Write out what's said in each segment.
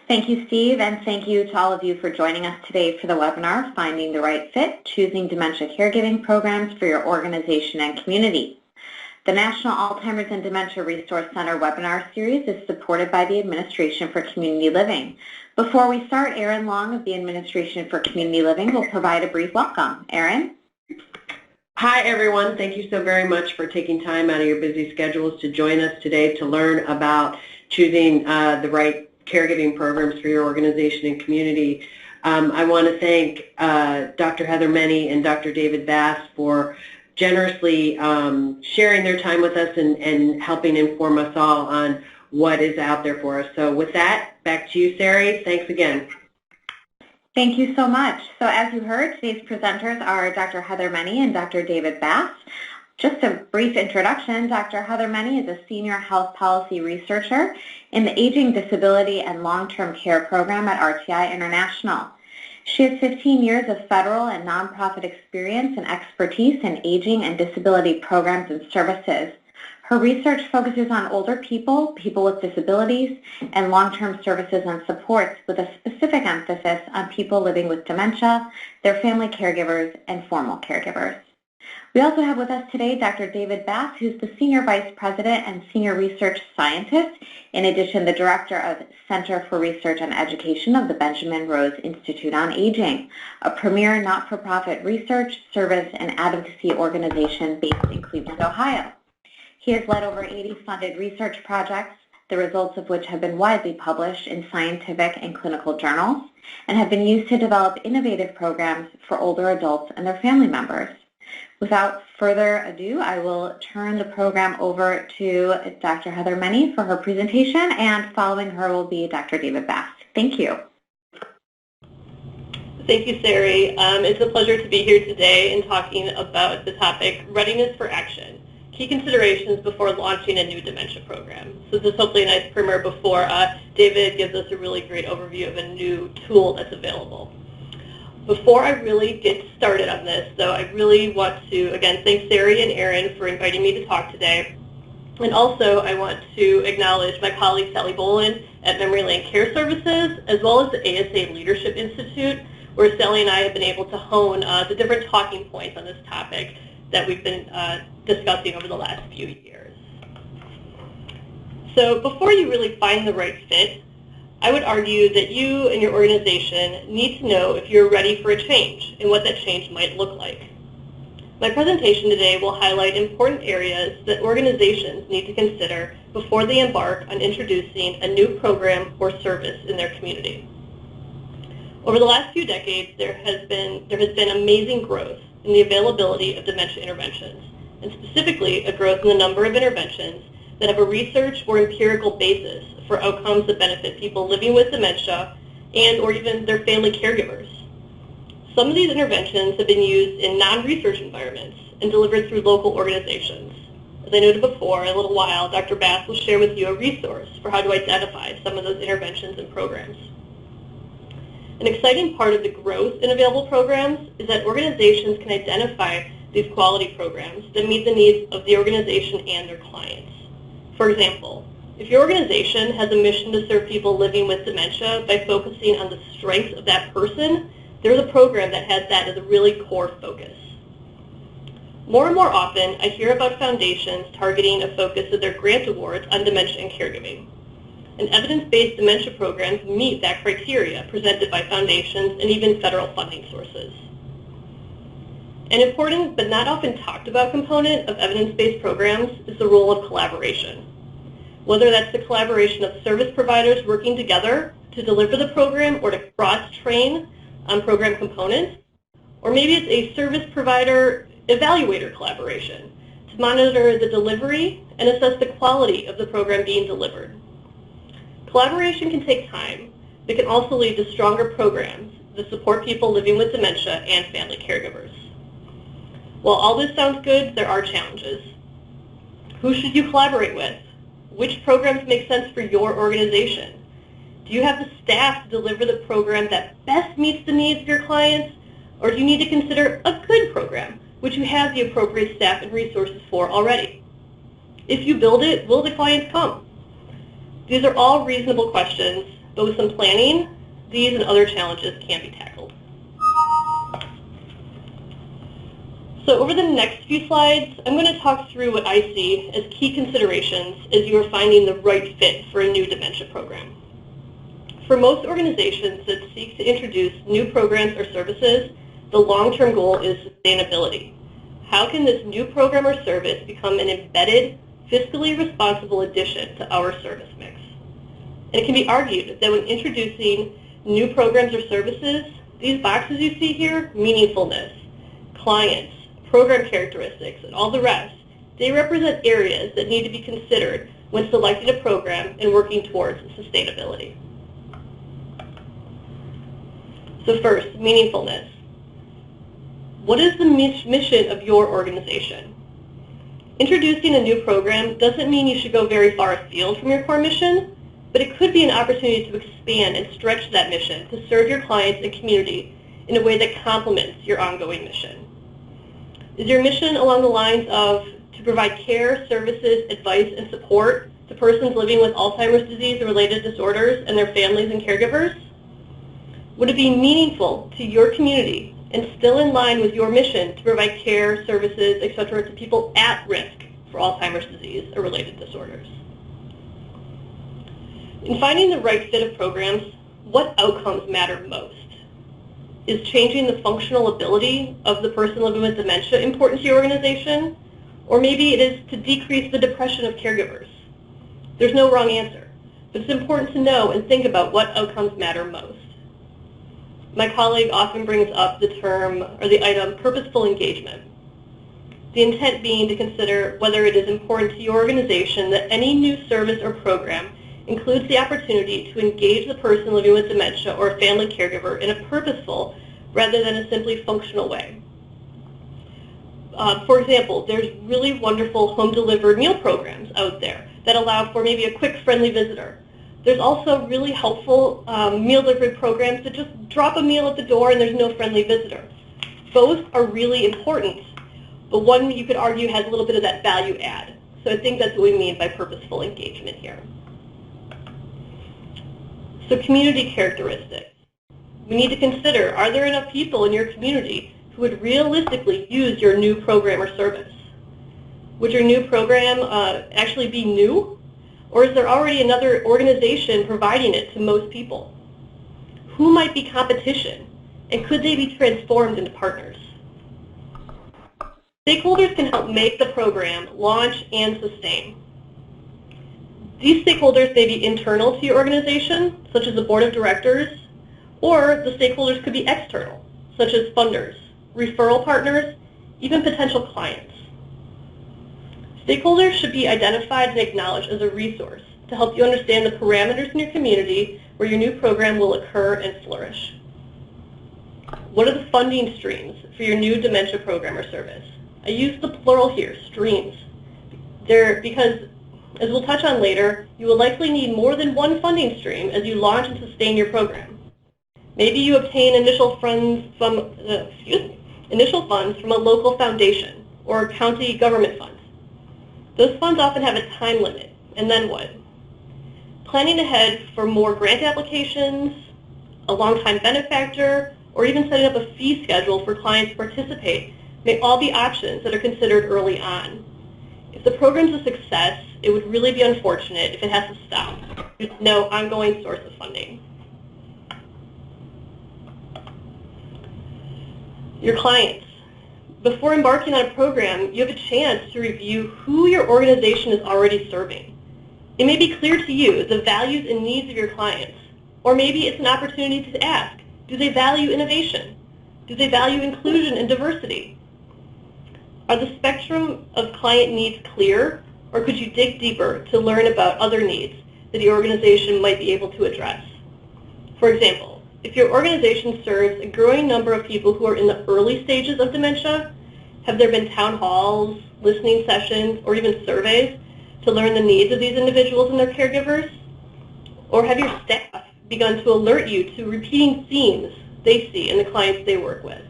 Thank you, Steve, and thank you to all of you for joining us today for the webinar, Finding the Right Fit, Choosing Dementia Caregiving Programs for Your Organization and Community. The National Alzheimer's and Dementia Resource Center webinar series is supported by the Administration for Community Living. Before we start, Erin Long of the Administration for Community Living will provide a brief welcome. Erin? Hi, everyone. Thank you so very much for taking time out of your busy schedules to join us today to learn about choosing the right caregiving programs for your organization and community. I want to thank Dr. Heather Menne and Dr. David Bass for generously sharing their time with us and helping inform us all on what is out there for us. So with that, back to you, Sari. Thanks again. Thank you so much. So as you heard, today's presenters are Dr. Heather Menne and Dr. David Bass. Just a brief introduction, Dr. Heather Menne is a senior health policy researcher in the Aging, Disability, and Long-Term Care program at RTI International. She has 15 years of federal and nonprofit experience and expertise in aging and disability programs and services. Her research focuses on older people, people with disabilities, and long-term services and supports with a specific emphasis on people living with dementia, their family caregivers, and formal caregivers. We also have with us today Dr. David Bass, who's the Senior Vice President and Senior Research Scientist, in addition the Director of Center for Research and Education of the Benjamin Rose Institute on Aging, a premier not-for-profit research, service, and advocacy organization based in Cleveland, Ohio. He has led over 80 funded research projects, the results of which have been widely published in scientific and clinical journals, and have been used to develop innovative programs for older adults and their family members. Without further ado, I will turn the program over to Dr. Heather Menne for her presentation, and following her will be Dr. David Bass. Thank you. Thank you, Sari. It's a pleasure to be here today and talking about the topic, Readiness for Action, Key Considerations Before Launching a New Dementia Program. So this is hopefully a nice primer before David gives us a really great overview of a new tool that's available. Before I really get started on this, though, I really want to, again, thank Sari and Erin for inviting me to talk today. And also, I want to acknowledge my colleague, Sally Bolin, at Memory Lane Care Services, as well as the ASA Leadership Institute, where Sally and I have been able to hone the different talking points on this topic that we've been discussing over the last few years. So before you really find the right fit, I would argue that you and your organization need to know if you're ready for a change and what that change might look like. My presentation today will highlight important areas that organizations need to consider before they embark on introducing a new program or service in their community. Over the last few decades, there has been amazing growth in the availability of dementia interventions, and specifically a growth in the number of interventions that have a research or empirical basis for outcomes that benefit people living with dementia and or even their family caregivers. Some of these interventions have been used in non-research environments and delivered through local organizations. As I noted before, in a little while, Dr. Bass will share with you a resource for how to identify some of those interventions and programs. An exciting part of the growth in available programs is that organizations can identify these quality programs that meet the needs of the organization and their clients. For example, if your organization has a mission to serve people living with dementia by focusing on the strengths of that person, there's a program that has that as a really core focus. More and more often, I hear about foundations targeting a focus of their grant awards on dementia and caregiving. And evidence-based dementia programs meet that criteria presented by foundations and even federal funding sources. An important but not often talked about component of evidence-based programs is the role of collaboration. Whether that's the collaboration of service providers working together to deliver the program or to cross-train on program components, or maybe it's a service provider evaluator collaboration to monitor the delivery and assess the quality of the program being delivered. Collaboration can take time, but can also lead to stronger programs that support people living with dementia and family caregivers. While all this sounds good, there are challenges. Who should you collaborate with? Which programs make sense for your organization? Do you have the staff to deliver the program that best meets the needs of your clients? Or do you need to consider a good program, which you have the appropriate staff and resources for already? If you build it, will the clients come? These are all reasonable questions, but with some planning, these and other challenges can be tackled. So over the next few slides, I'm going to talk through what I see as key considerations as you are finding the right fit for a new dementia program. For most organizations that seek to introduce new programs or services, the long-term goal is sustainability. How can this new program or service become an embedded, fiscally responsible addition to our service mix? And it can be argued that when introducing new programs or services, these boxes you see here, meaningfulness, clients, program characteristics, and all the rest, they represent areas that need to be considered when selecting a program and working towards sustainability. So first, meaningfulness. What is the mission of your organization? Introducing a new program doesn't mean you should go very far afield from your core mission, but it could be an opportunity to expand and stretch that mission to serve your clients and community in a way that complements your ongoing mission. Is your mission along the lines of to provide care, services, advice, and support to persons living with Alzheimer's disease and related disorders and their families and caregivers? Would it be meaningful to your community and still in line with your mission to provide care, services, etc. to people at risk for Alzheimer's disease or related disorders? In finding the right fit of programs, what outcomes matter most? Is changing the functional ability of the person living with dementia important to your organization? Or maybe it is to decrease the depression of caregivers. There's no wrong answer, but it's important to know and think about what outcomes matter most. My colleague often brings up the term or the item purposeful engagement. The intent being to consider whether it is important to your organization that any new service or program includes the opportunity to engage the person living with dementia or a family caregiver in a purposeful rather than a simply functional way. For example, there's really wonderful home-delivered meal programs out there that allow for maybe a quick, friendly visitor. There's also really helpful meal delivery programs that just drop a meal at the door and there's no friendly visitor. Both are really important, but one you could argue has a little bit of that value add. So I think that's what we mean by purposeful engagement here. So community characteristics. We need to consider, are there enough people in your community who would realistically use your new program or service? Would your new program actually be new? Or is there already another organization providing it to most people? Who might be competition? And could they be transformed into partners? Stakeholders can help make the program launch and sustain. These stakeholders may be internal to your organization, such as the board of directors, or the stakeholders could be external, such as funders, referral partners, even potential clients. Stakeholders should be identified and acknowledged as a resource to help you understand the parameters in your community where your new program will occur and flourish. What are the funding streams for your new dementia program or service? I use the plural here, streams. They're because, as we'll touch on later, you will likely need more than one funding stream as you launch and sustain your program. Maybe you obtain initial funds from a local foundation or county government funds. Those funds often have a time limit, and then what? Planning ahead for more grant applications, a long-time benefactor, or even setting up a fee schedule for clients to participate may all be options that are considered early on. If the program's a success, it would really be unfortunate if it has to stop. There's no ongoing source of funding. Your clients. Before embarking on a program, you have a chance to review who your organization is already serving. It may be clear to you the values and needs of your clients, or maybe it's an opportunity to ask, do they value innovation? Do they value inclusion and diversity? Are the spectrum of client needs clear, or could you dig deeper to learn about other needs that your organization might be able to address? For example, if your organization serves a growing number of people who are in the early stages of dementia, have there been town halls, listening sessions, or even surveys to learn the needs of these individuals and their caregivers? Or have your staff begun to alert you to repeating themes they see in the clients they work with?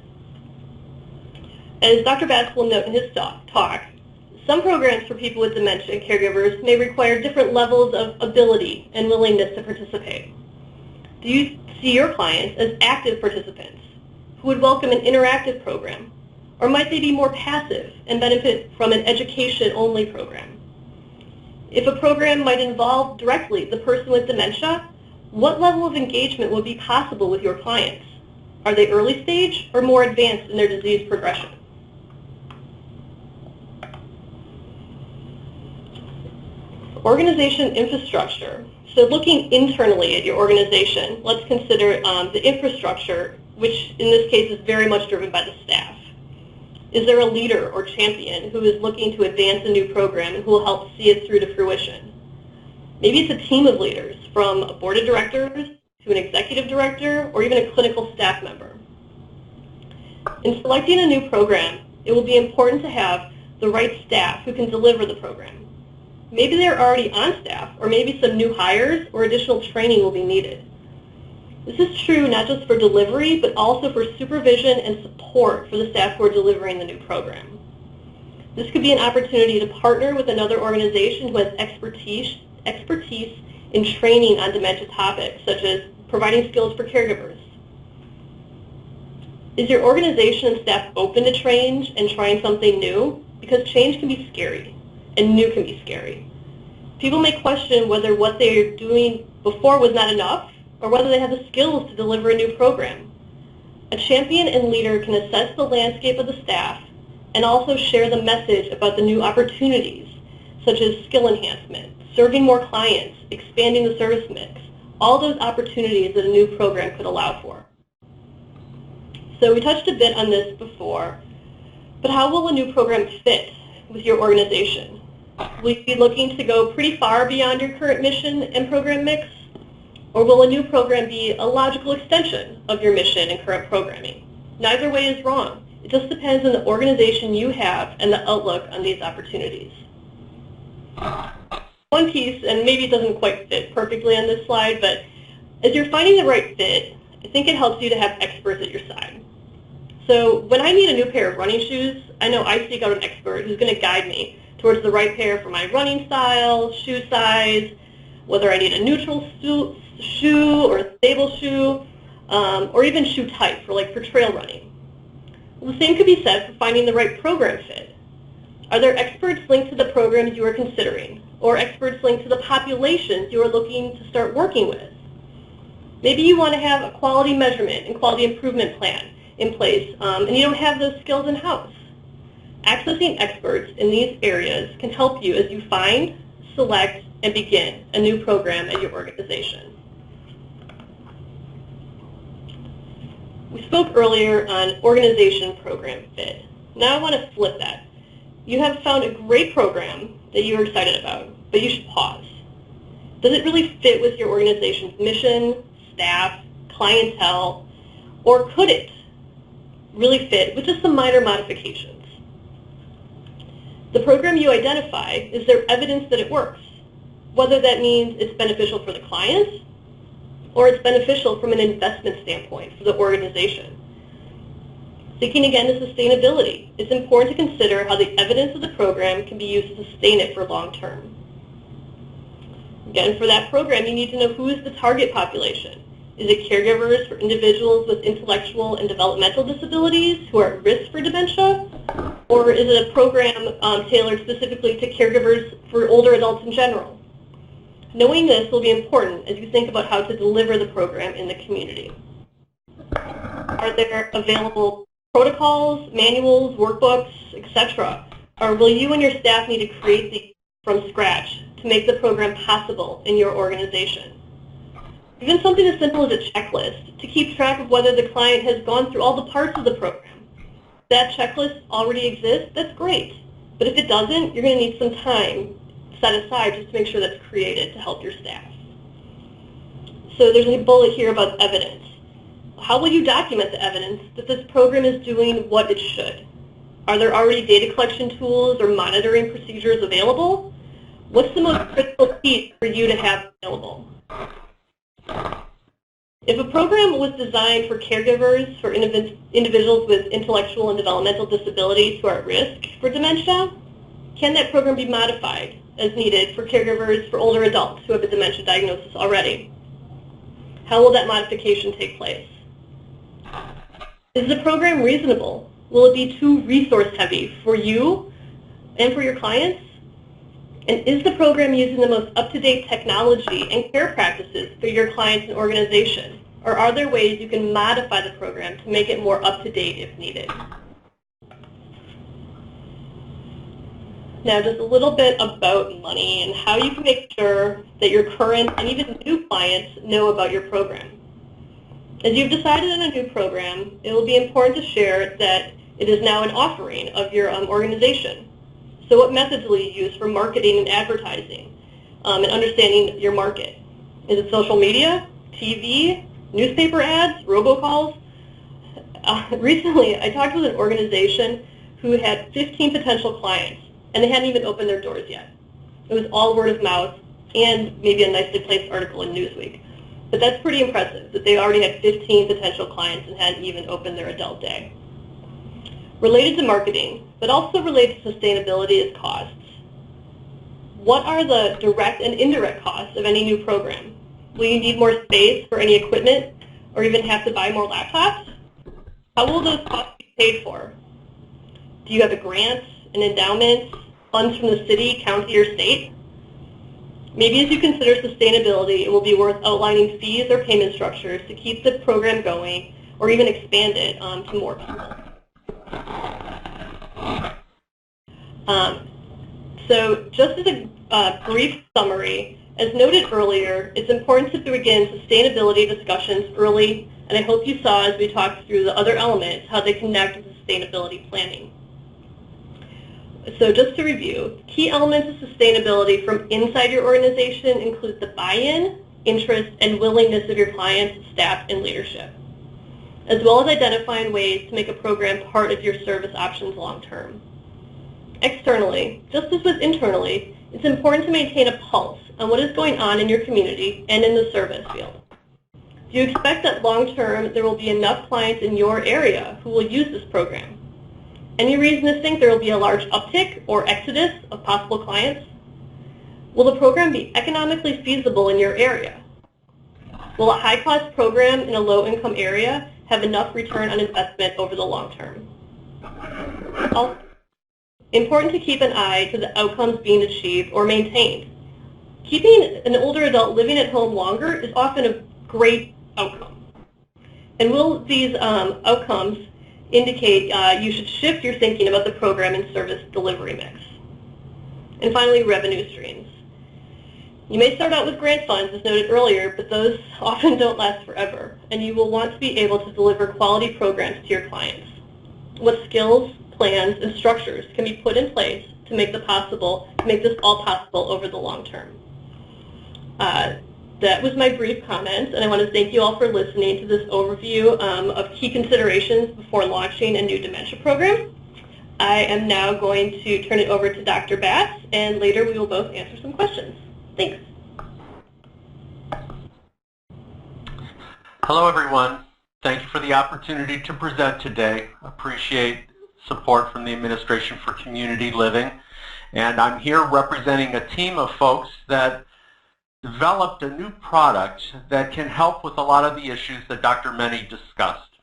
As Dr. Bass will note in his talk, some programs for people with dementia and caregivers may require different levels of ability and willingness to participate. Do you see your clients as active participants who would welcome an interactive program? Or might they be more passive and benefit from an education-only program? If a program might involve directly the person with dementia, what level of engagement would be possible with your clients? Are they early stage or more advanced in their disease progression? Organization infrastructure. So looking internally at your organization, let's consider the infrastructure, which in this case is very much driven by the staff. Is there a leader or champion who is looking to advance a new program and who will help see it through to fruition? Maybe it's a team of leaders, from a board of directors to an executive director or even a clinical staff member. In selecting a new program, it will be important to have the right staff who can deliver the program. Maybe they're already on staff, or maybe some new hires or additional training will be needed. This is true not just for delivery, but also for supervision and support for the staff who are delivering the new program. This could be an opportunity to partner with another organization who has expertise in training on dementia topics, such as providing skills for caregivers. Is your organization and staff open to change and trying something new? Because change can be scary, and new can be scary. People may question whether what they are doing before was not enough, or whether they have the skills to deliver a new program. A champion and leader can assess the landscape of the staff and also share the message about the new opportunities, such as skill enhancement, serving more clients, expanding the service mix, all those opportunities that a new program could allow for. So we touched a bit on this before, but how will a new program fit with your organization? Will you be looking to go pretty far beyond your current mission and program mix? Or will a new program be a logical extension of your mission and current programming? Neither way is wrong. It just depends on the organization you have and the outlook on these opportunities. One piece, and maybe it doesn't quite fit perfectly on this slide, but as you're finding the right fit, I think it helps you to have experts at your side. So when I need a new pair of running shoes, I know I seek out an expert who's going to guide me towards the right pair for my running style, shoe size, whether I need a neutral shoe or a stable shoe, or even shoe type for trail running. Well, the same could be said for finding the right program fit. Are there experts linked to the programs you are considering, or experts linked to the populations you are looking to start working with? Maybe you want to have a quality measurement and quality improvement plan in place, and you don't have those skills in-house. Accessing experts in these areas can help you as you find, select, and begin a new program at your organization. We spoke earlier on organization program fit. Now I want to flip that. You have found a great program that you are excited about, but you should pause. Does it really fit with your organization's mission, staff, clientele, or could it really fit with just some minor modifications? The program you identify, is there evidence that it works? Whether that means it's beneficial for the clients or it's beneficial from an investment standpoint for the organization. Thinking again to sustainability, it's important to consider how the evidence of the program can be used to sustain it for long term. Again, for that program, you need to know who is the target population. Is it caregivers for individuals with intellectual and developmental disabilities who are at risk for dementia? Or is it a program tailored specifically to caregivers for older adults in general? Knowing this will be important as you think about how to deliver the program in the community. Are there available protocols, manuals, workbooks, etc.? Or will you and your staff need to create these from scratch to make the program possible in your organization? Even something as simple as a checklist to keep track of whether the client has gone through all the parts of the program. If that checklist already exists, that's great. But if it doesn't, you're going to need some time set aside just to make sure that's created to help your staff. So there's a bullet here about evidence. How will you document the evidence that this program is doing what it should? Are there already data collection tools or monitoring procedures available? What's the most critical piece for you to have available? If a program was designed for caregivers for individuals with intellectual and developmental disabilities who are at risk for dementia, can that program be modified as needed for caregivers for older adults who have a dementia diagnosis already? How will that modification take place? Is the program reasonable? Will it be too resource heavy for you and for your clients? And is the program using the most up-to-date technology and care practices for your clients and organization? Or are there ways you can modify the program to make it more up-to-date if needed? Now, just a little bit about money and how you can make sure that your current and even new clients know about your program. As you've decided on a new program, it will be important to share that it is now an offering of your organization. So what methods will you use for marketing and advertising and understanding your market? Is it social media, TV, newspaper ads, robocalls? Recently, I talked with an organization who had 15 potential clients, and they hadn't even opened their doors yet. It was all word of mouth and maybe a nicely placed article in Newsweek. But that's pretty impressive, that they already had 15 potential clients and hadn't even opened their adult day. Related to marketing, but also related to sustainability, is costs. What are the direct and indirect costs of any new program? Will you need more space for any equipment or even have to buy more laptops? How will those costs be paid for? Do you have a grant, an endowment, funds from the city, county, or state? Maybe as you consider sustainability, it will be worth outlining fees or payment structures to keep the program going or even expand it to more people. So just as a brief summary, as noted earlier, it's important to begin sustainability discussions early, and I hope you saw as we talked through the other elements how they connect with sustainability planning. So just to review, key elements of sustainability from inside your organization include the buy-in, interest, and willingness of your clients, staff, and leadership, as well as identifying ways to make a program part of your service options long-term. Externally, just as with internally, it's important to maintain a pulse on what is going on in your community and in the service field. Do you expect that long-term there will be enough clients in your area who will use this program? Any reason to think there will be a large uptick or exodus of possible clients? Will the program be economically feasible in your area? Will a high-cost program in a low-income area have enough return on investment over the long term? Also, important to keep an eye to the outcomes being achieved or maintained. Keeping an older adult living at home longer is often a great outcome. And will these outcomes indicate you should shift your thinking about the program and service delivery mix? And finally, revenue streams. You may start out with grant funds, as noted earlier, but those often don't last forever, and you will want to be able to deliver quality programs to your clients. What skills, plans, and structures can be put in place to make this all possible over the long term? That was my brief comments, and I want to thank you all for listening to this overview of key considerations before launching a new dementia program. I am now going to turn it over to Dr. Bass, and later we will both answer some questions. Thanks. Hello, everyone. Thank you for the opportunity to present today. Appreciate support from the Administration for Community Living. And I'm here representing a team of folks that developed a new product that can help with a lot of the issues that Dr. Meny discussed.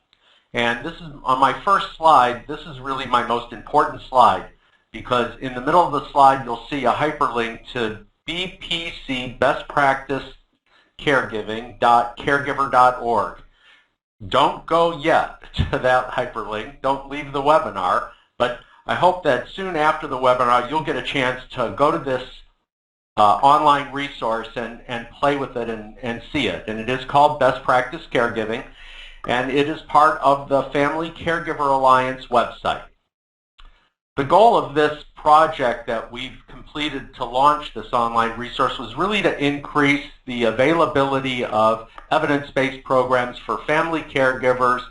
And this is on my first slide. This is really my most important slide, because in the middle of the slide you'll see a hyperlink to BPC Best Practice Caregiving.caregiver.org. Don't go yet to that hyperlink. Don't leave the webinar, but I hope that soon after the webinar you'll get a chance to go to this online resource and play with it and see it. And it is called Best Practice Caregiving, and it is part of the Family Caregiver Alliance website. The goal of this project that we've completed to launch this online resource was really to increase the availability of evidence-based programs for family caregivers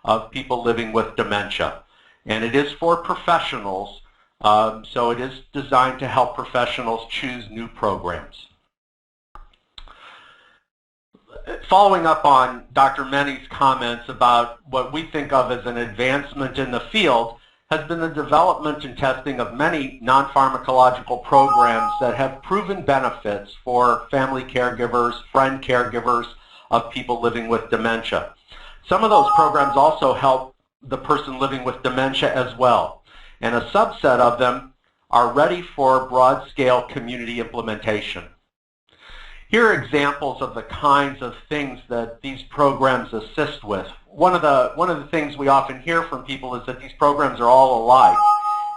of people living with dementia. And it is for professionals, so it is designed to help professionals choose new programs. Following up on Dr. Meny's comments about what we think of as an advancement in the field has been the development and testing of many non-pharmacological programs that have proven benefits for family caregivers, friend caregivers, of people living with dementia. Some of those programs also help the person living with dementia as well, and a subset of them are ready for broad-scale community implementation. Here are examples of the kinds of things that these programs assist with. One of the things we often hear from people is that these programs are all alike,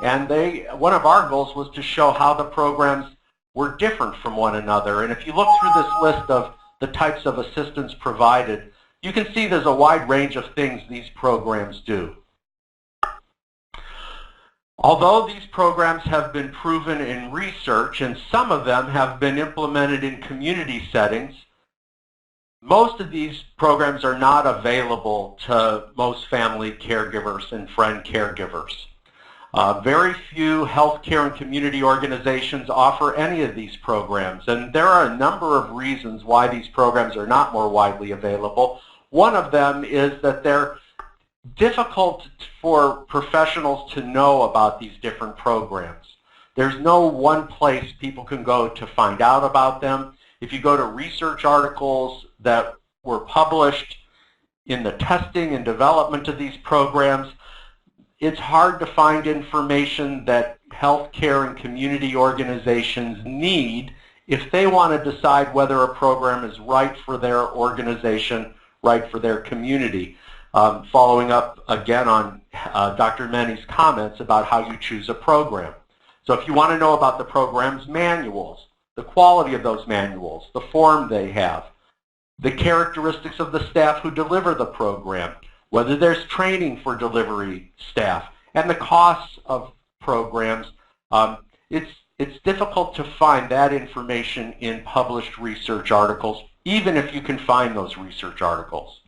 and one of our goals was to show how the programs were different from one another. And if you look through this list of the types of assistance provided, you can see there's a wide range of things these programs do. Although these programs have been proven in research and some of them have been implemented in community settings, most of these programs are not available to most family caregivers and friend caregivers. Very few healthcare and community organizations offer any of these programs, and there are a number of reasons why these programs are not more widely available. One of them is that they're difficult for professionals to know about these different programs. There's no one place people can go to find out about them. If you go to research articles that were published in the testing and development of these programs, it's hard to find information that healthcare and community organizations need if they want to decide whether a program is right for their organization, right for their community. Following up again on Dr. Many's comments about how you choose a program. So if you want to know about the program's manuals, the quality of those manuals, the form they have, the characteristics of the staff who deliver the program, whether there's training for delivery staff, and the costs of programs, it's difficult to find that information in published research articles, even if you can find those research articles.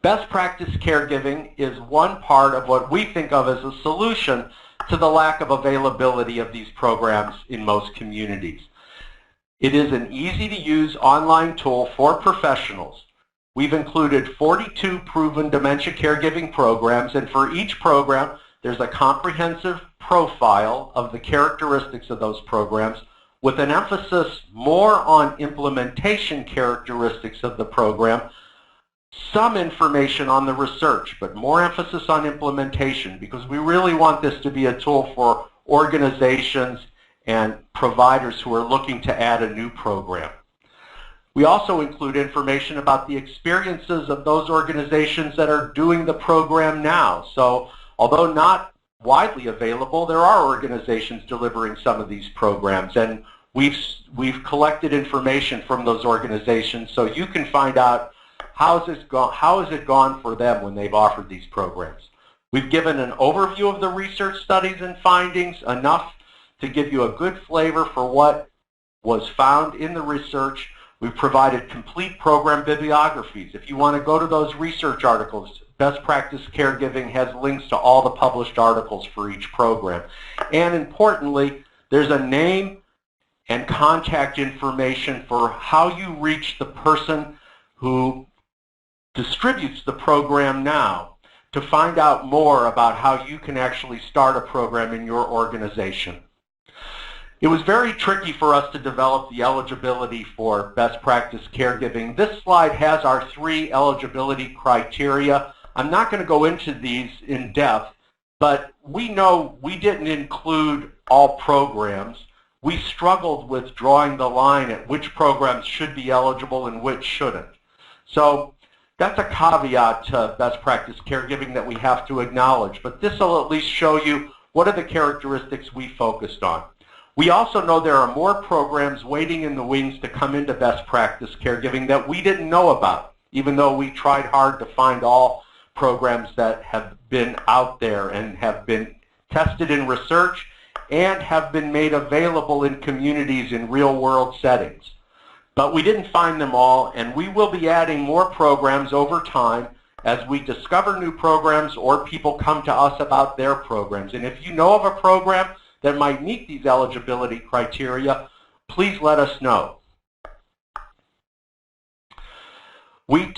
Best practice caregiving is one part of what we think of as a solution to the lack of availability of these programs in most communities. It is an easy-to-use online tool for professionals. We've included 42 proven dementia caregiving programs, and for each program, there's a comprehensive profile of the characteristics of those programs with an emphasis more on implementation characteristics of the program, some information on the research, but more emphasis on implementation, because we really want this to be a tool for organizations and providers who are looking to add a new program. We also include information about the experiences of those organizations that are doing the program now. So although not widely available, there are organizations delivering some of these programs, and we've collected information from those organizations so you can find out how has it gone for them when they've offered these programs. We've given an overview of the research studies and findings, enough to give you a good flavor for what was found in the research. We've provided complete program bibliographies. If you want to go to those research articles, Best Practice Caregiving has links to all the published articles for each program. And importantly, there's a name and contact information for how you reach the person who distributes the program now to find out more about how you can actually start a program in your organization. It was very tricky for us to develop the eligibility for best practice caregiving. This slide has our 3 eligibility criteria. I'm not going to go into these in depth, but we know we didn't include all programs. We struggled with drawing the line at which programs should be eligible and which shouldn't. So that's a caveat to best practice caregiving that we have to acknowledge, but this will at least show you what are the characteristics we focused on. We also know there are more programs waiting in the wings to come into best practice caregiving that we didn't know about, even though we tried hard to find all programs that have been out there and have been tested in research and have been made available in communities in real-world settings. But we didn't find them all, and we will be adding more programs over time as we discover new programs or people come to us about their programs. And if you know of a program that might meet these eligibility criteria, please let us know. We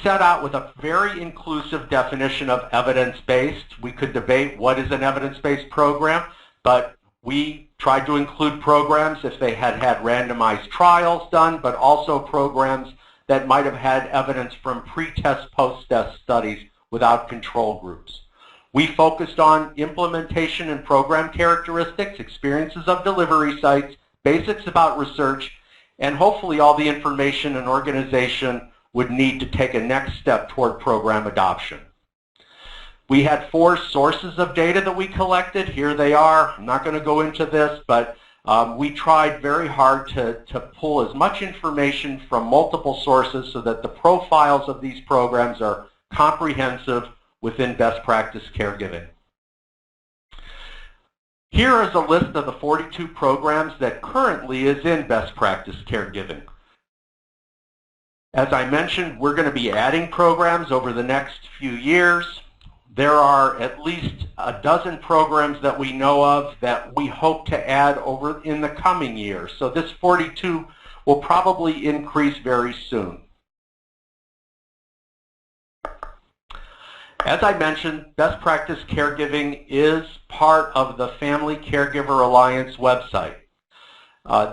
set out with a very inclusive definition of evidence-based. We could debate what is an evidence-based program, but We tried to include programs if they had had randomized trials done, but also programs that might have had evidence from pre-test, post-test studies without control groups. We focused on implementation and program characteristics, experiences of delivery sites, basics about research, and hopefully all the information an organization would need to take a next step toward program adoption. We had 4 sources of data that we collected. Here they are. I'm not going to go into this, but we tried very hard to pull as much information from multiple sources so that the profiles of these programs are comprehensive within best practice caregiving. Here is a list of the 42 programs that currently is in best practice caregiving. As I mentioned, we're going to be adding programs over the next few years. There are at least a dozen programs that we know of that we hope to add over in the coming years. So this 42 will probably increase very soon. As I mentioned, Best Practice Caregiving is part of the Family Caregiver Alliance website.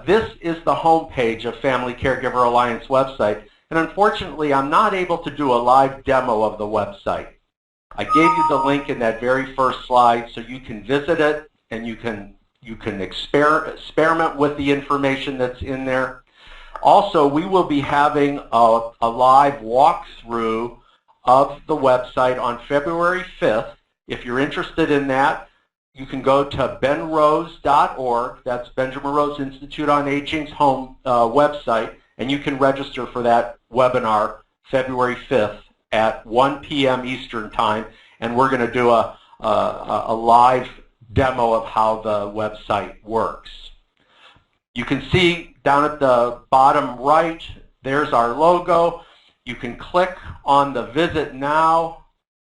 This is the home page of Family Caregiver Alliance website, and unfortunately I'm not able to do a live demo of the website. I gave you the link in that very first slide so you can visit it and you can experiment with the information that's in there. Also, we will be having a live walkthrough of the website on February 5th. If you're interested in that, you can go to benrose.org, that's Benjamin Rose Institute on Aging's home website, and you can register for that webinar February 5th at 1 p.m. Eastern Time, and we're going to do a live demo of how the website works. You can see down at the bottom right, there's our logo. You can click on the Visit Now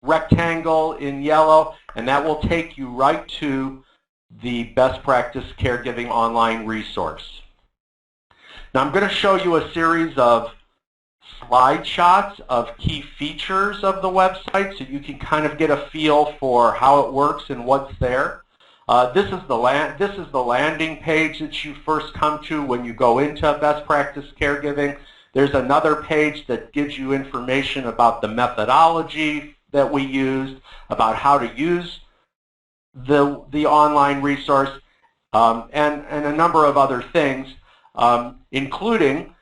rectangle in yellow, and that will take you right to the Best Practice Caregiving online resource. Now I'm going to show you a series of slide shots of key features of the website so you can kind of get a feel for how it works and what's there. This is the landing page that you first come to when you go into Best Practice Caregiving. There's another page that gives you information about the methodology that we used, about how to use the online resource, and a number of other things, including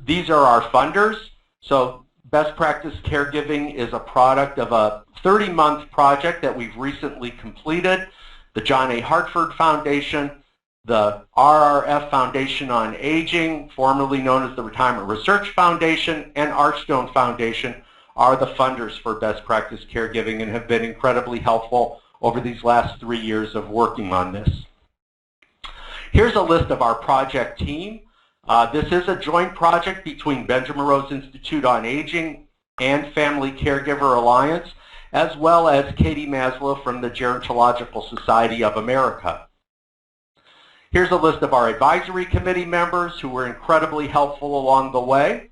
these are our funders. So Best Practice Caregiving is a product of a 30-month project that we've recently completed. The John A. Hartford Foundation, the RRF Foundation on Aging, formerly known as the Retirement Research Foundation, and Archstone Foundation are the funders for Best Practice Caregiving and have been incredibly helpful over these last 3 years of working on this. Here's a list of our project team. This is a joint project between Benjamin Rose Institute on Aging and Family Caregiver Alliance, as well as Katie Maslow from the Gerontological Society of America. Here's a list of our advisory committee members who were incredibly helpful along the way.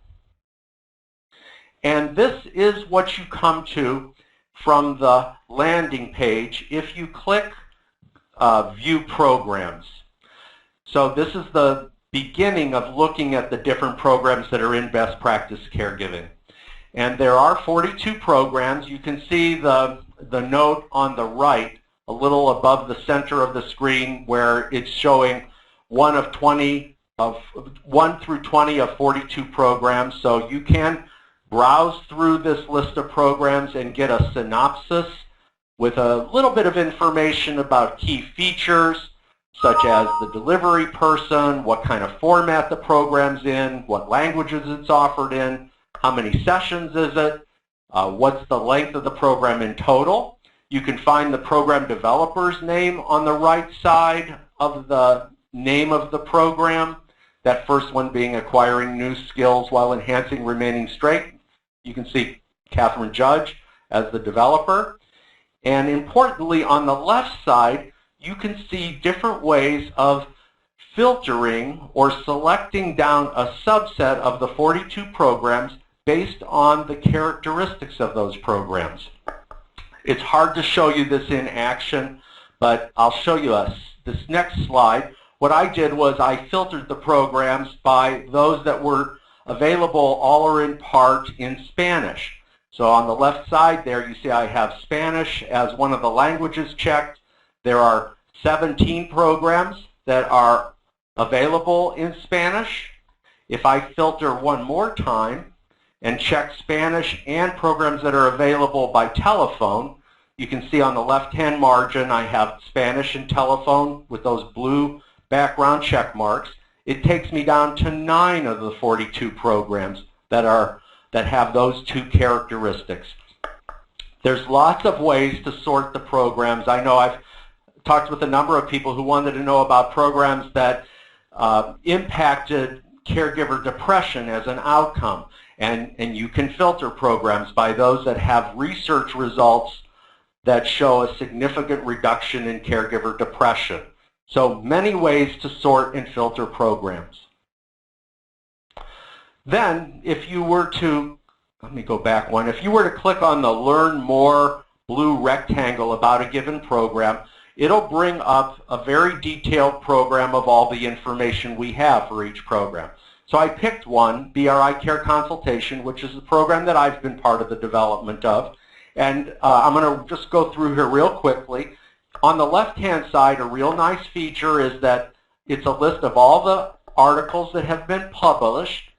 And this is what you come to from the landing page if you click View Programs. So this is the beginning of looking at the different programs that are in Best Practice Caregiving. And there are 42 programs. You can see the note on the right a little above the center of the screen where it's showing 1 through 20 of 42 programs. So you can browse through this list of programs and get a synopsis with a little bit of information about key features, such as the delivery person, what kind of format the program's in, what languages it's offered in, how many sessions is it, what's the length of the program in total. You can find the program developer's name on the right side of the name of the program, that first one being Acquiring New Skills While Enhancing Remaining Straight. You can see Catherine Judge as the developer. And importantly, on the left side, you can see different ways of filtering or selecting down a subset of the 42 programs based on the characteristics of those programs. It's hard to show you this in action, but I'll show you this next slide, what I did was I filtered the programs by those that were available all or in part in Spanish. So on the left side there, you see I have Spanish as one of the languages checked. There are 17 programs that are available in Spanish. If I filter one more time and check Spanish and programs that are available by telephone, you can see on the left-hand margin I have Spanish and telephone with those blue background check marks. It takes me down to 9 of the 42 programs that have those two characteristics. There's lots of ways to sort the programs. I know I've talked with a number of people who wanted to know about programs that impacted caregiver depression as an outcome. And you can filter programs by those that have research results that show a significant reduction in caregiver depression. So many ways to sort and filter programs. Then, if you were to, let me go back one, if you were to click on the Learn More blue rectangle about a given program, it'll bring up a very detailed program of all the information we have for each program. So I picked one, BRI Care Consultation, which is the program that I've been part of the development of. And I'm going to just go through here real quickly. On the left-hand side, a real nice feature is that it's a list of all the articles that have been published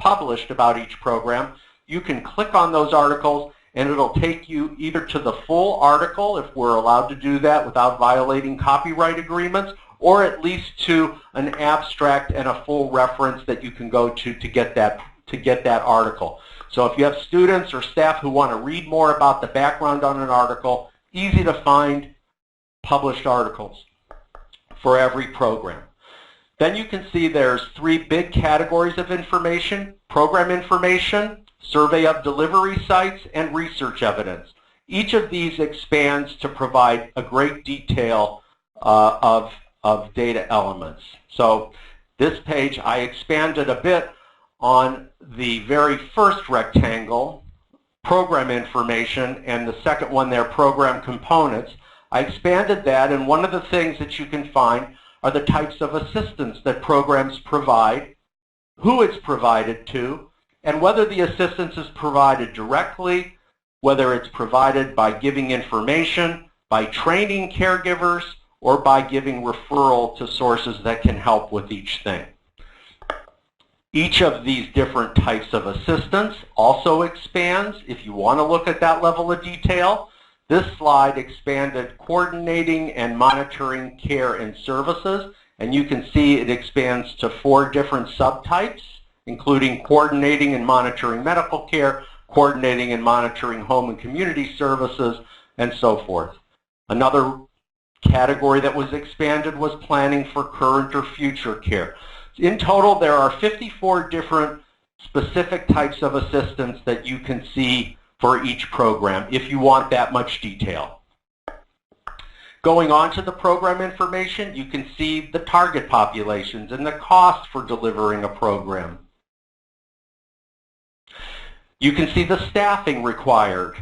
about each program. You can click on those articles and it'll take you either to the full article, if we're allowed to do that without violating copyright agreements, or at least to an abstract and a full reference that you can go to get that article. So if you have students or staff who want to read more about the background on an article, easy to find published articles for every program. Then you can see there's 3 big categories of information: program information, survey of delivery sites, and research evidence. Each of these expands to provide a great detail of data elements. So this page, I expanded a bit on the very first rectangle, program information, and the second one there, program components. I expanded that, and one of the things that you can find are the types of assistance that programs provide, who it's provided to, and whether the assistance is provided directly, whether it's provided by giving information, by training caregivers, or by giving referral to sources that can help with each thing. Each of these different types of assistance also expands. If you want to look at that level of detail, this slide expanded coordinating and monitoring care and services, and you can see it expands to 4 different subtypes, including coordinating and monitoring medical care, coordinating and monitoring home and community services, and so forth. Another category that was expanded was planning for current or future care. In total, there are 54 different specific types of assistance that you can see for each program if you want that much detail. Going on to the program information, you can see the target populations and the cost for delivering a program. You can see the staffing required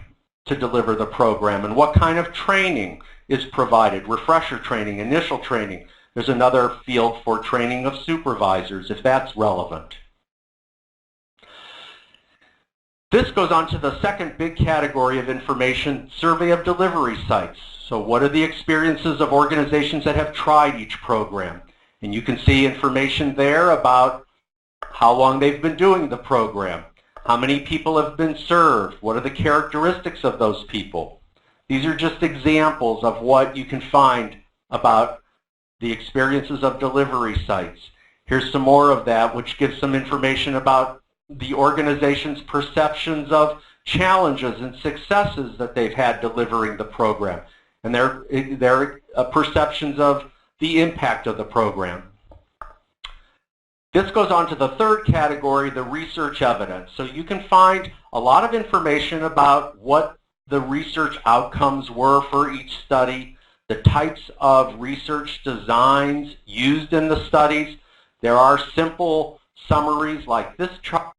to deliver the program and what kind of training is provided, refresher training, initial training. There's another field for training of supervisors if that's relevant. This goes on to the second big category of information, survey of delivery sites. So what are the experiences of organizations that have tried each program? And you can see information there about how long they've been doing the program, how many people have been served, what are the characteristics of those people. These are just examples of what you can find about the experiences of delivery sites. Here's some more of that, which gives some information about the organization's perceptions of challenges and successes that they've had delivering the program, and their perceptions of the impact of the program. This goes on to the third category, the research evidence. So you can find a lot of information about what the research outcomes were for each study, the types of research designs used in the studies. There are simple summaries like this chart.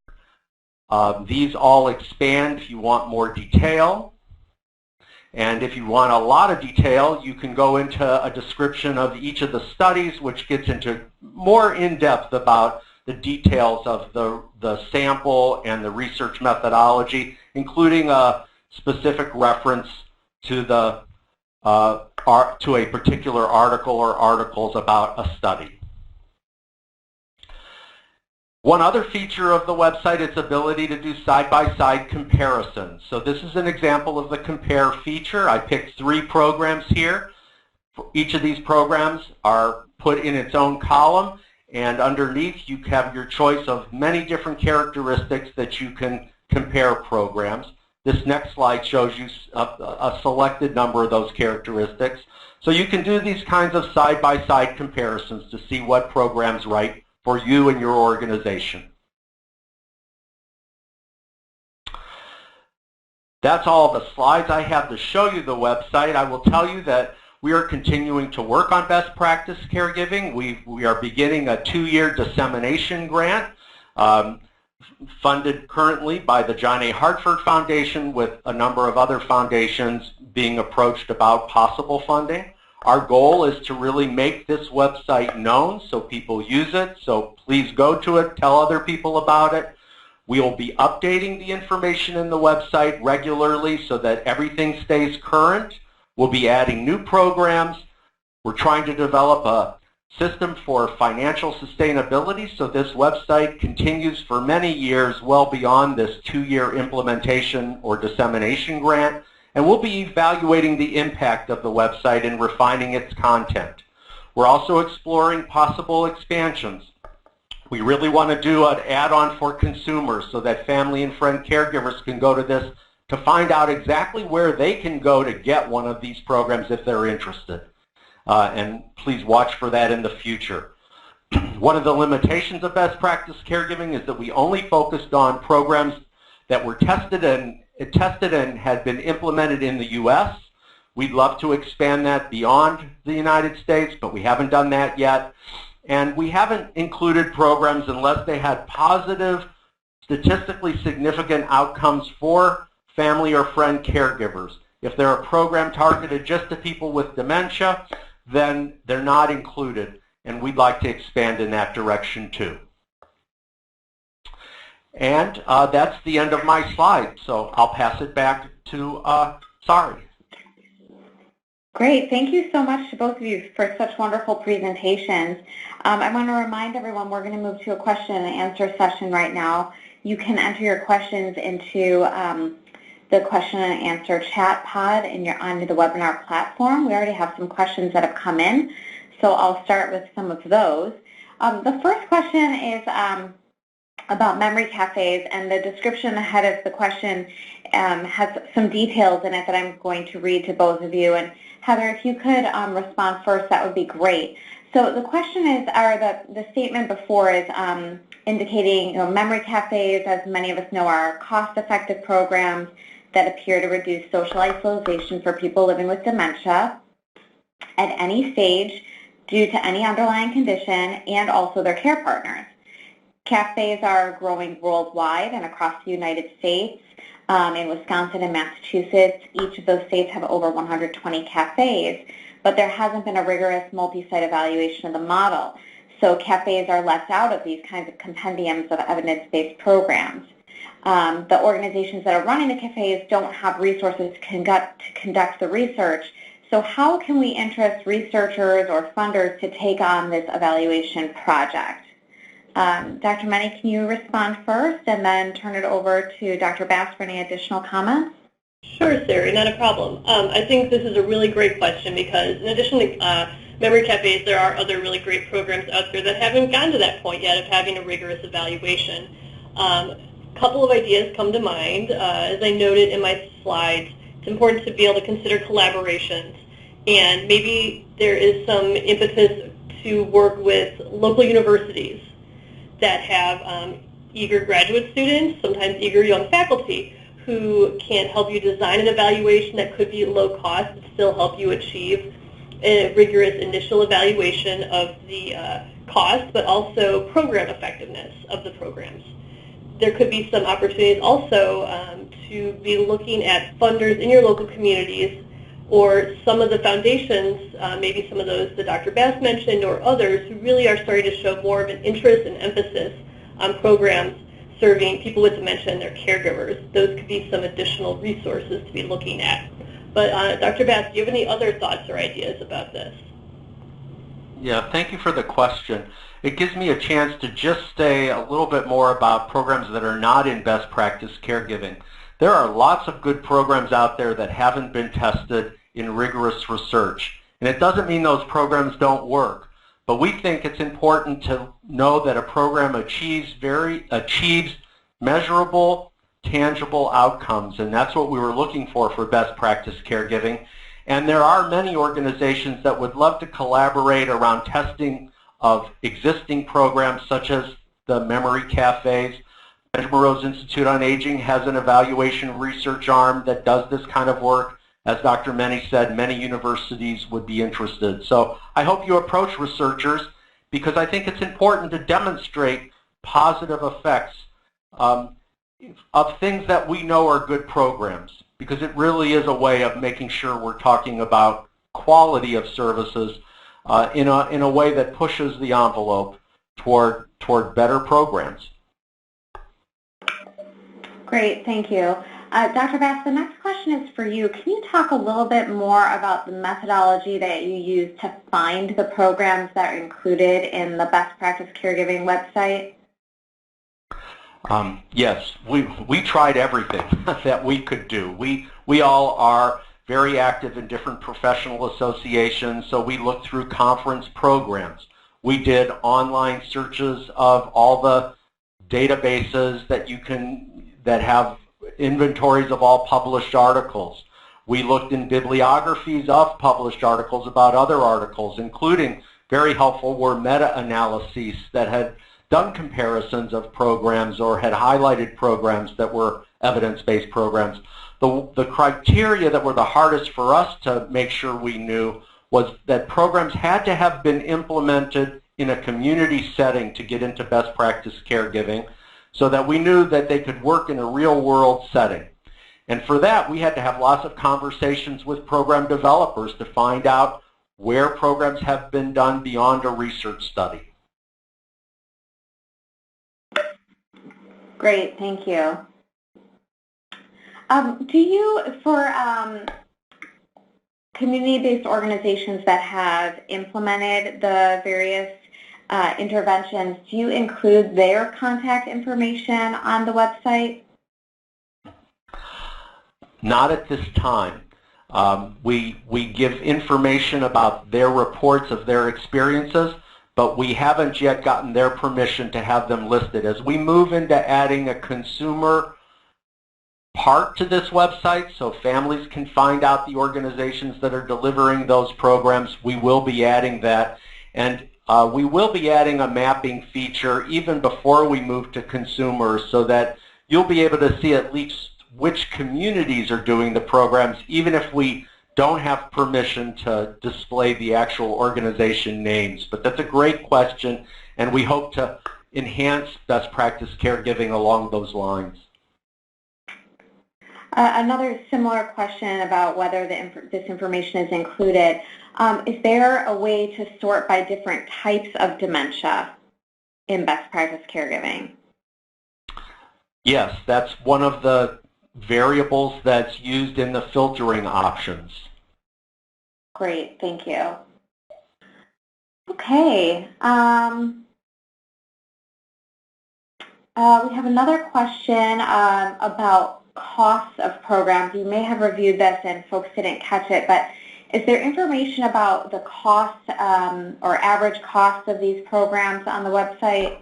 These all expand if you want more detail. And if you want a lot of detail, you can go into a description of each of the studies, which gets into more in-depth about the details of the sample and the research methodology, including a specific reference to to a particular article or articles about a study. One other feature of the website is ability to do side-by-side comparisons. So this is an example of the compare feature. I picked 3 programs here. Each of these programs are put in its own column, and underneath you have your choice of many different characteristics that you can compare programs. This next slide shows you a selected number of those characteristics. So you can do these kinds of side-by-side comparisons to see what programs right for you and your organization. That's all the slides I have to show you the website. I will tell you that we are continuing to work on best practice caregiving. We are beginning a 2-year dissemination grant funded currently by the John A. Hartford Foundation, with a number of other foundations being approached about possible funding. Our goal is to really make this website known so people use it, so please go to it, tell other people about it. We will be updating the information in the website regularly so that everything stays current. We'll be adding new programs. We're trying to develop a system for financial sustainability so this website continues for many years, well beyond this 2-year implementation or dissemination grant. And we'll be evaluating the impact of the website and refining its content. We're also exploring possible expansions. We really want to do an add-on for consumers so that family and friend caregivers can go to this to find out exactly where they can go to get one of these programs if they're interested. And please watch for that in the future. One of the limitations of best practice caregiving is that we only focused on programs that were tested and had been implemented in the U.S. We'd love to expand that beyond the United States, but we haven't done that yet. And we haven't included programs unless they had positive, statistically significant outcomes for family or friend caregivers. If they're a program targeted just to people with dementia, then they're not included, and we'd like to expand in that direction too. And that's the end of my slide, so I'll pass it back to Sari. Great. Thank you so much to both of you for such wonderful presentations. I want to remind everyone we're going to move to a question and answer session right now. You can enter your questions into the question and answer chat pod onto the webinar platform. We already have some questions that have come in, so I'll start with some of those. The first question is about memory cafes, and the description ahead of the question has some details in it that I'm going to read to both of you. And Heather, if you could respond first, that would be great. So the question is, or the statement before is indicating, memory cafes, as many of us know, are cost-effective programs that appear to reduce social isolation for people living with dementia at any stage due to any underlying condition and also their care partners. Cafes are growing worldwide and across the United States. In Wisconsin and Massachusetts, each of those states have over 120 cafes, but there hasn't been a rigorous multi-site evaluation of the model. So cafes are left out of these kinds of compendiums of evidence-based programs. The organizations that are running the cafes don't have resources to conduct the research. So how can we interest researchers or funders to take on this evaluation project? Dr. Meni, can you respond first and then turn it over to Dr. Bass for any additional comments? Sure, Sari, not a problem. I think this is a really great question because in addition to memory cafes, there are other really great programs out there that haven't gotten to that point yet of having a rigorous evaluation. A couple of ideas come to mind. As I noted in my slides, it's important to be able to consider collaborations, and maybe there is some impetus to work with local universities that have eager graduate students, sometimes eager young faculty, who can help you design an evaluation that could be low cost but still help you achieve a rigorous initial evaluation of the cost, but also program effectiveness of the programs. There could be some opportunities also to be looking at funders in your local communities or some of the foundations, maybe some of those that Dr. Bass mentioned or others who really are starting to show more of an interest and emphasis on programs serving people with dementia and their caregivers. Those could be some additional resources to be looking at. But Dr. Bass, do you have any other thoughts or ideas about this? Yeah, thank you for the question. It gives me a chance to just say a little bit more about programs that are not in best practice caregiving. There are lots of good programs out there that haven't been tested in rigorous research. And it doesn't mean those programs don't work, but we think it's important to know that a program achieves measurable, tangible outcomes, and that's what we were looking for best practice caregiving. And there are many organizations that would love to collaborate around testing of existing programs such as the Memory Cafes. Benjamin Rose Institute on Aging has an evaluation research arm that does this kind of work. As Dr. Meny said, many universities would be interested. So I hope you approach researchers because I think it's important to demonstrate positive effects of things that we know are good programs, because it really is a way of making sure we're talking about quality of services in a way that pushes the envelope toward better programs. Great, thank you. Dr. Bass, the next question is for you. Can you talk a little bit more about the methodology that you use to find the programs that are included in the Best Practice Caregiving website? Yes, we tried everything that we could do. We all are very active in different professional associations, so we looked through conference programs. We did online searches of all the databases that have inventories of all published articles. We looked in bibliographies of published articles about other articles, including, very helpful were meta-analyses that had done comparisons of programs or had highlighted programs that were evidence-based programs. The criteria that were the hardest for us to make sure we knew was that programs had to have been implemented in a community setting to get into best practice caregiving, so that we knew that they could work in a real-world setting. And for that, we had to have lots of conversations with program developers to find out where programs have been done beyond a research study. Great, thank you. Do you, for community-based organizations that have implemented the various interventions, do you include their contact information on the website? Not at this time. We give information about their reports of their experiences, but we haven't yet gotten their permission to have them listed. As we move into adding a consumer part to this website so families can find out the organizations that are delivering those programs, we will be adding that. And we will be adding a mapping feature even before we move to consumers so that you'll be able to see at least which communities are doing the programs, even if we don't have permission to display the actual organization names. But that's a great question, and we hope to enhance best practice caregiving along those lines. Another similar question about whether this information is included. Is there a way to sort by different types of dementia in best practice caregiving? Yes, that's one of the variables that's used in the filtering options. Great, thank you. Okay. We have another question about costs of programs. You may have reviewed this and folks didn't catch it, but is there information about the cost or average cost of these programs on the website?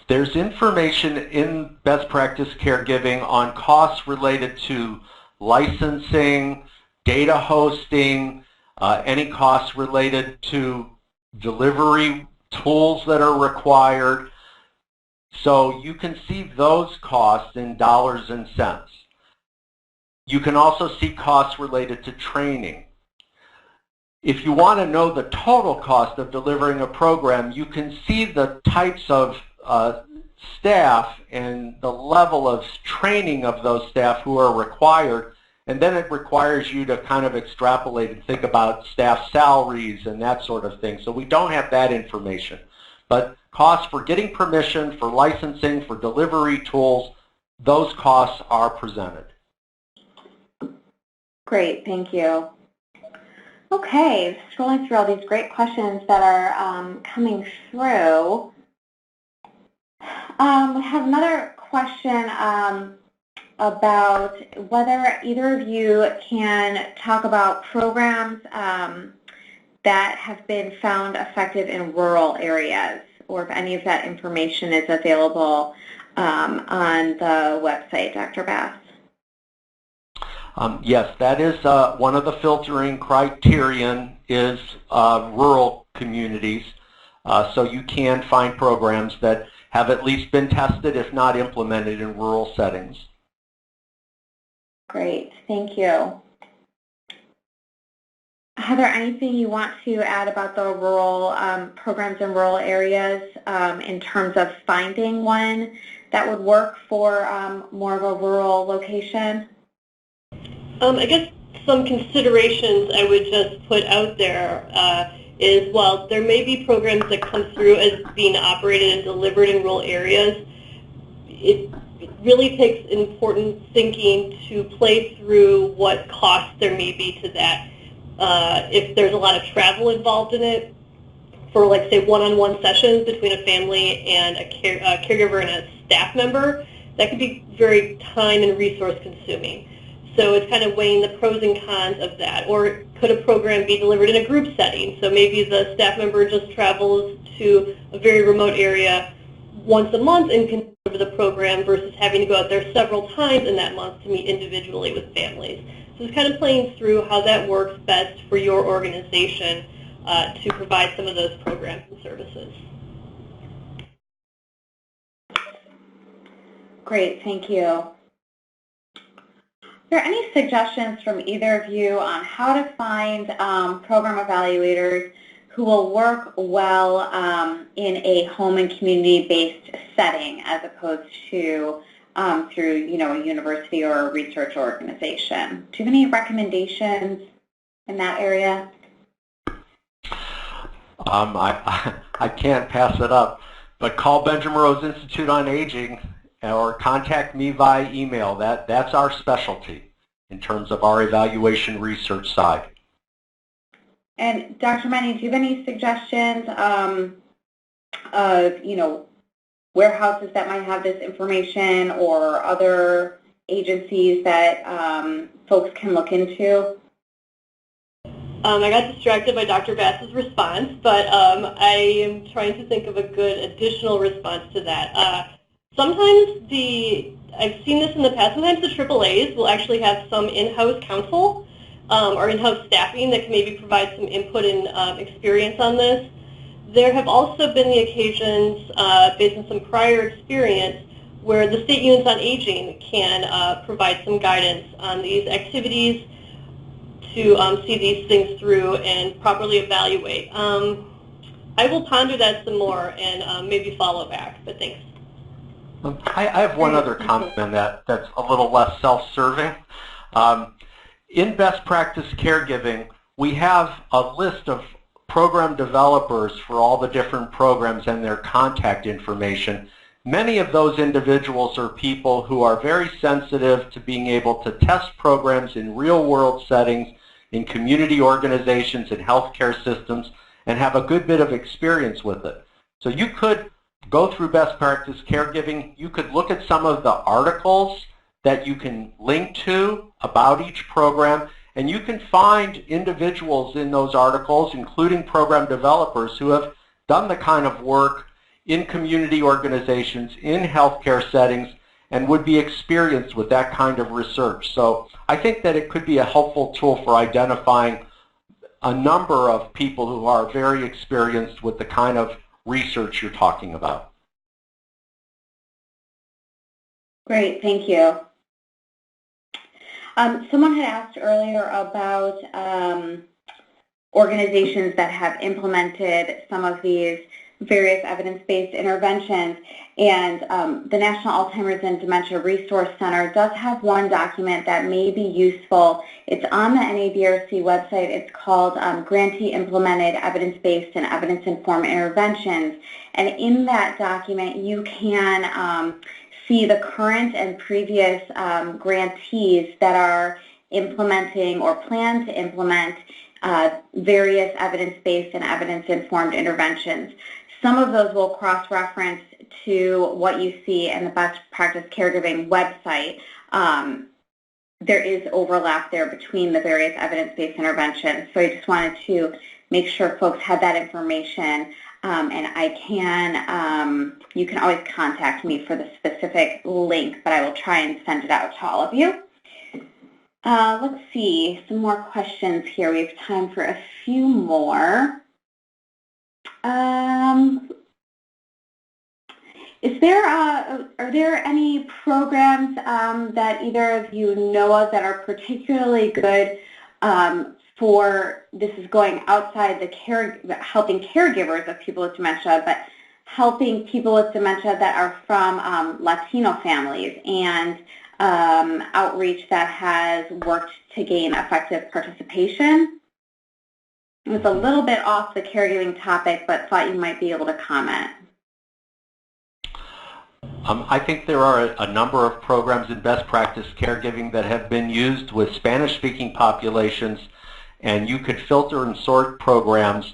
There's information in best practice caregiving on costs related to licensing, data hosting, any costs related to delivery tools that are required. So you can see those costs in dollars and cents. You can also see costs related to training. If you want to know the total cost of delivering a program, you can see the types of staff and the level of training of those staff who are required, and then it requires you to kind of extrapolate and think about staff salaries and that sort of thing. So we don't have that information. But costs for getting permission, for licensing, for delivery tools, those costs are presented. Great, thank you. Okay, scrolling through all these great questions that are coming through. We have another question about whether either of you can talk about programs that have been found effective in rural areas, or if any of that information is available on the website, Dr. Bass. Yes, that is one of the filtering criterion is rural communities. So you can find programs that have at least been tested, if not implemented, in rural settings. Great, thank you. Heather, anything you want to add about the rural programs in rural areas in terms of finding one that would work for more of a rural location? I guess some considerations I would just put out there is while there may be programs that come through as being operated and delivered in rural areas, it really takes important thinking to play through what costs there may be to that. If there's a lot of travel involved in it, for like say one-on-one sessions between a family and a caregiver and a staff member, that could be very time and resource consuming. So it's kind of weighing the pros and cons of that. Or could a program be delivered in a group setting? So maybe the staff member just travels to a very remote area once a month and can deliver the program versus having to go out there several times in that month to meet individually with families. So it's kind of playing through how that works best for your organization to provide some of those programs and services. Great, thank you. Are there any suggestions from either of you on how to find program evaluators who will work well in a home and community-based setting as opposed to through a university or a research organization? Do you have any recommendations in that area? I can't pass it up, but call Benjamin Rose Institute on Aging or contact me via email. That's our specialty in terms of our evaluation research side. And Dr. Many, do you have any suggestions of, warehouses that might have this information or other agencies that folks can look into? I got distracted by Dr. Bass's response, but I am trying to think of a good additional response to that. Sometimes I've seen this in the past, sometimes the AAAs will actually have some in-house counsel or in-house staffing that can maybe provide some input and experience on this. There have also been the occasions, based on some prior experience, where the State Units on Aging can provide some guidance on these activities to see these things through and properly evaluate. I will ponder that some more and maybe follow back, but thanks. I have one other comment that's a little less self-serving. In best practice caregiving, we have a list of program developers for all the different programs and their contact information. Many of those individuals are people who are very sensitive to being able to test programs in real-world settings, in community organizations and healthcare systems, and have a good bit of experience with it. So you could go through best practice caregiving. You could look at some of the articles that you can link to about each program, and you can find individuals in those articles, including program developers, who have done the kind of work in community organizations, in healthcare settings, and would be experienced with that kind of research. So I think that it could be a helpful tool for identifying a number of people who are very experienced with the kind of research you're talking about. Great, thank you. Someone had asked earlier about organizations that have implemented some of these various evidence-based interventions. And the National Alzheimer's and Dementia Resource Center does have one document that may be useful. It's on the NABRC website. It's called Grantee Implemented Evidence-Based and Evidence-Informed Interventions. And in that document, you can see the current and previous grantees that are implementing or plan to implement various evidence-based and evidence-informed interventions. Some of those will cross-reference to what you see in the Best Practice Caregiving website. There is overlap there between the various evidence-based interventions. So I just wanted to make sure folks had that information. And you can always contact me for the specific link, but I will try and send it out to all of you. Let's see, some more questions here. We have time for a few more. Are there any programs that either of you know of that are particularly good for, this is going outside the helping caregivers of people with dementia, but helping people with dementia that are from Latino families and outreach that has worked to gain effective participation? It was a little bit off the caregiving topic, but thought you might be able to comment. I think there are a number of programs in best practice caregiving that have been used with Spanish-speaking populations, and you could filter and sort programs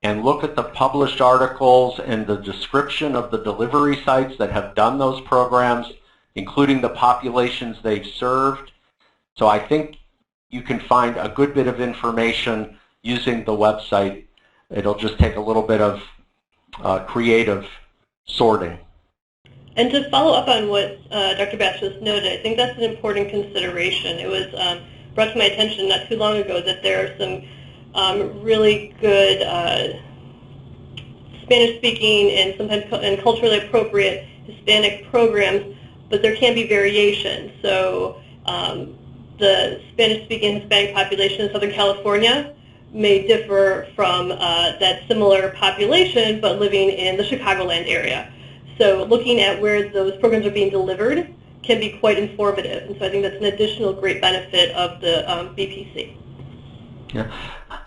and look at the published articles and the description of the delivery sites that have done those programs, including the populations they've served. So I think you can find a good bit of information using the website. It'll just take a little bit of creative sorting. And to follow up on what Dr. Bass just noted, I think that's an important consideration. It was brought to my attention not too long ago that there are some really good Spanish-speaking and sometimes culturally appropriate Hispanic programs, but there can be variation. So the Spanish-speaking Hispanic population in Southern California may differ from that similar population, but living in the Chicagoland area. So looking at where those programs are being delivered can be quite informative. And so I think that's an additional great benefit of the BPC. Yeah.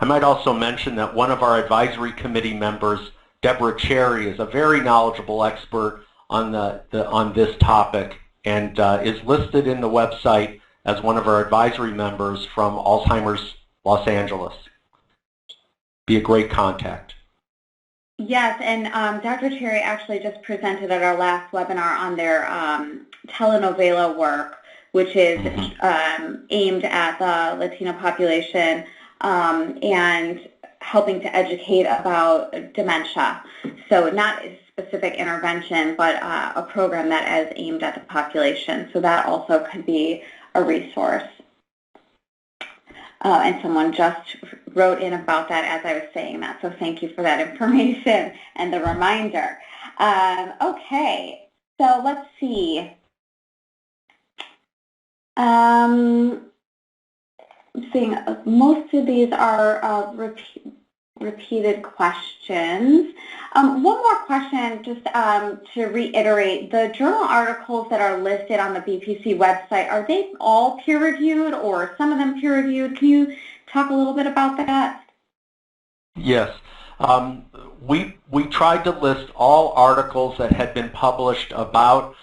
I might also mention that one of our advisory committee members, Deborah Cherry, is a very knowledgeable expert on on this topic and is listed in the website as one of our advisory members from Alzheimer's Los Angeles. Be a great contact. Yes, and Dr. Cherry actually just presented at our last webinar on their telenovela work, which is aimed at the Latino population and helping to educate about dementia. So not a specific intervention, but a program that is aimed at the population. So that also could be a resource. And someone just wrote in about that as I was saying that, so thank you for that information and the reminder. Okay, so let's see. I'm seeing most of these are repeated questions. One more question, just to reiterate, the journal articles that are listed on the BPC website, are they all peer-reviewed or some of them peer-reviewed? Can you talk a little bit about that? Yes. We tried to list all articles that had been published about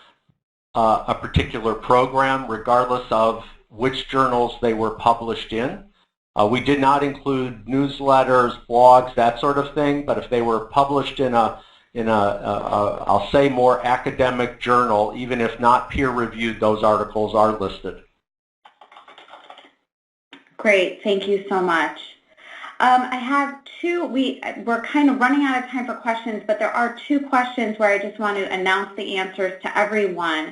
a particular program, regardless of which journals they were published in. We did not include newsletters, blogs, that sort of thing, but if they were published in a I'll say more academic journal, even if not peer-reviewed, those articles are listed. Great, thank you so much. I have two, we're kind of running out of time for questions, but there are two questions where I just want to announce the answers to everyone.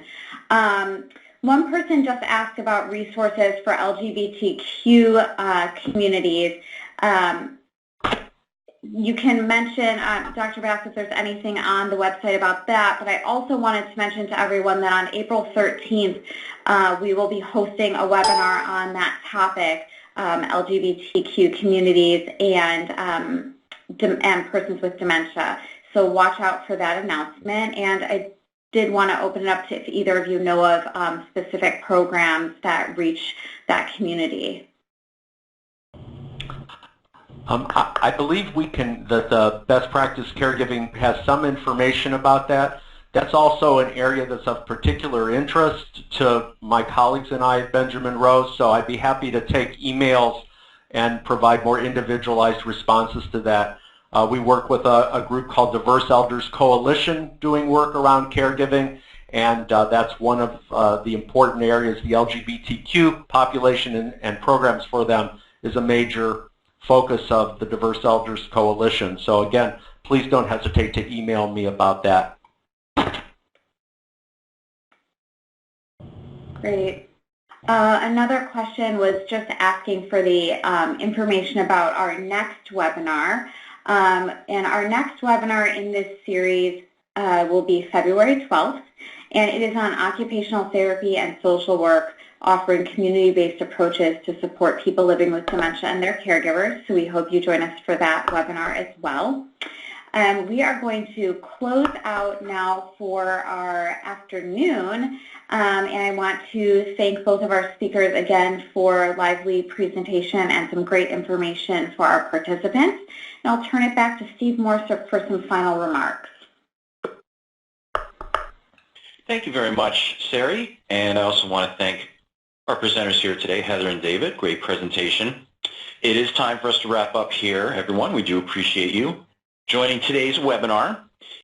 One person just asked about resources for LGBTQ communities. You can mention, Dr. Bass, if there's anything on the website about that, but I also wanted to mention to everyone that on April 13th, we will be hosting a webinar on that topic, LGBTQ communities and persons with dementia. So watch out for that announcement. And I did want to open it up to if either of you know of specific programs that reach that community. I believe that the best practice caregiving has some information about that. That's also an area that's of particular interest to my colleagues and I at Benjamin Rose, so I'd be happy to take emails and provide more individualized responses to that. We work with a group called Diverse Elders Coalition doing work around caregiving, and that's one of the important areas. The LGBTQ population and programs for them is a major focus of the Diverse Elders Coalition. So again, please don't hesitate to email me about that. Great. Another question was just asking for the information about our next webinar. And our next webinar in this series will be February 12th, and it is on occupational therapy and social work, offering community-based approaches to support people living with dementia and their caregivers. So we hope you join us for that webinar as well. We are going to close out now for our afternoon, and I want to thank both of our speakers again for a lively presentation and some great information for our participants. And I'll turn it back to Steve Morse for some final remarks. Thank you very much, Sari, and I also want to thank our presenters here today, Heather and David. Great presentation. It is time for us to wrap up here, everyone. We do appreciate you joining today's webinar.